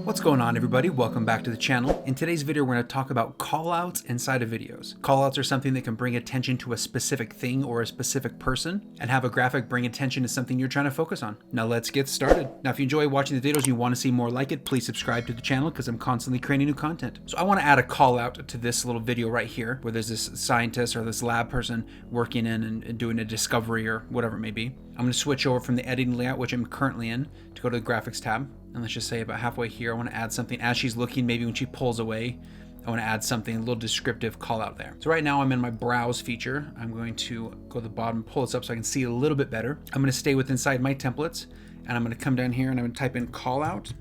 What's going on, everybody? Welcome back to the channel. In today's video, we're going to talk about callouts inside of videos. Callouts are something that can bring attention to a specific thing or a specific person, and have a graphic bring attention to something you're trying to focus on. Now let's get started. Now, if you enjoy watching the videos and you want to see more like it, please subscribe to the channel because I'm constantly creating new content. So I want to add a callout to this little video right here, where there's this scientist or this lab person working in and doing a discovery or whatever it may be. I'm going to switch over from the editing layout, which I'm currently in, to go to the graphics tab. And let's just say about halfway here, I want to add something as she's looking. Maybe when she pulls away, I want to add something, a little descriptive call out there. So right now I'm in my browse feature. I'm going to go to the bottom, pull this up so I can see a little bit better. I'm going to stay inside my templates, and I'm going to come down here and I'm going to type in call out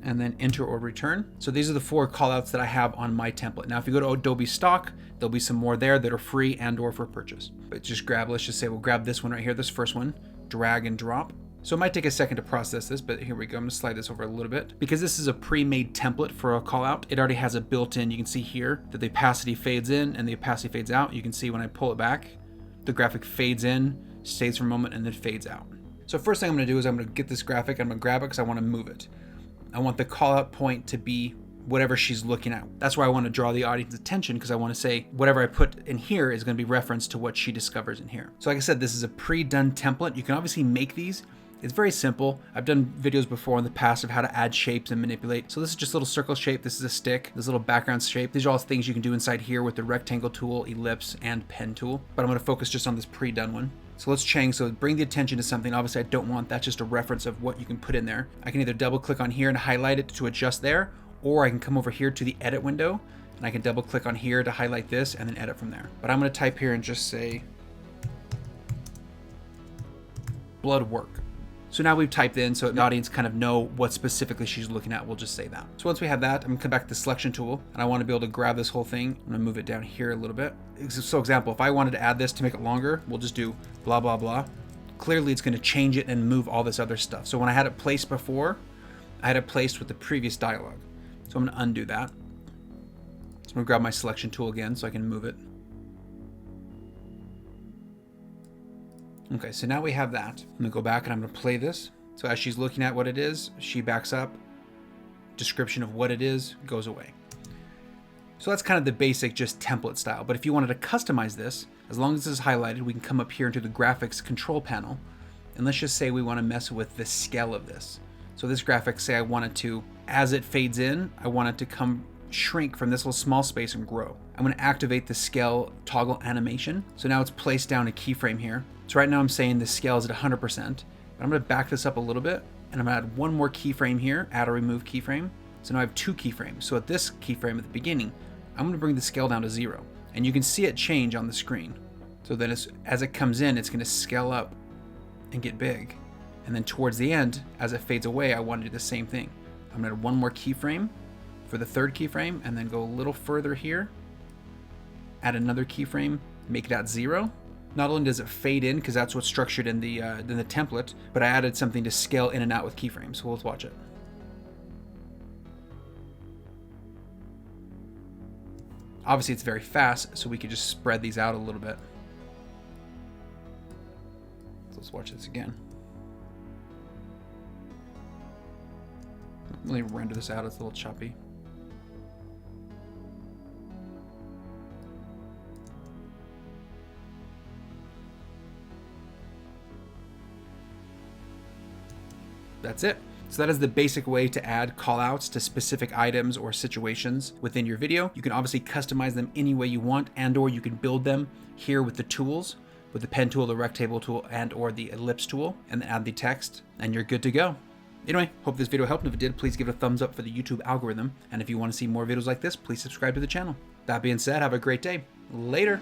and then enter or return. So these are the 4 callouts that I have on my template. Now, if you go to Adobe stock, there'll be some more there that are free and or for purchase. But just grab, let's just say we'll grab this one right here, this first one, drag and drop. So it might take a second to process this, but here we go. I'm gonna slide this over a little bit. Because this is a pre-made template for a callout, it already has a built-in, you can see here that the opacity fades in and the opacity fades out. You can see when I pull it back, the graphic fades in, stays for a moment, and then fades out. So first thing I'm gonna do is I'm gonna get this graphic, I'm gonna grab it because I wanna move it. I want the callout point to be whatever she's looking at. That's why I want to draw the audience's attention, because I want to say whatever I put in here is going to be referenced to what she discovers in here. So like I said, this is a pre-done template. You can obviously make these. It's very simple. I've done videos before in the past of how to add shapes and manipulate. So this is just a little circle shape. This is a stick. This little background shape. These are all things you can do inside here with the rectangle tool, ellipse, and pen tool. But I'm going to focus just on this pre-done one. So let's change. So bring the attention to something. Obviously I don't want that, just a reference of what you can put in there. I can either double click on here and highlight it to adjust there, or I can come over here to the edit window and I can double click on here to highlight this and then edit from there. But I'm going to type here and just say blood work. So now we've typed in so the audience kind of know what specifically she's looking at. We'll just say that. So once we have that, I'm gonna come back to the selection tool and I want to be able to grab this whole thing. I'm gonna move it down here a little bit. So example, if I wanted to add this to make it longer, we'll just do blah, blah, blah. Clearly it's gonna change it and move all this other stuff. So when I had it placed before, I had it placed with the previous dialogue. So I'm gonna undo that. So I'm gonna grab my selection tool again so I can move it. Okay, so now we have that. I'm gonna go back and I'm gonna play this. So as she's looking at what it is, she backs up. Description of what it is goes away. So that's kind of the basic, just template style. But if you wanted to customize this, as long as this is highlighted, we can come up here into the graphics control panel. And let's just say we wanna mess with the scale of this. So this graphic, say I wanted to, as it fades in, I want it to come shrink from this little small space and grow. I'm gonna activate the scale toggle animation. So now it's placed down a keyframe here. So right now I'm saying the scale is at 100%, but I'm gonna back this up a little bit and I'm gonna add one more keyframe here, add or remove keyframe. So now I have 2 keyframes. So at this keyframe at the beginning, I'm gonna bring the scale down to 0 and you can see it change on the screen. So then as it comes in, it's gonna scale up and get big. And then towards the end, as it fades away, I want to do the same thing. I'm gonna add one more keyframe for the 3rd keyframe and then go a little further here, add another keyframe, make it at 0. Not only does it fade in, because that's what's structured in the template, but I added something to scale in and out with keyframes. So let's watch it. Obviously it's very fast, so we could just spread these out a little bit. So let's watch this again. Let me render this out, it's a little choppy. That's it. So that is the basic way to add callouts to specific items or situations within your video. You can obviously customize them any way you want, and or you can build them here with the tools, with the pen tool, the rectangle tool, and or the ellipse tool, and then add the text, and you're good to go. Anyway, hope this video helped. If it did, please give it a thumbs up for the YouTube algorithm. And if you want to see more videos like this, please subscribe to the channel. That being said, have a great day. Later.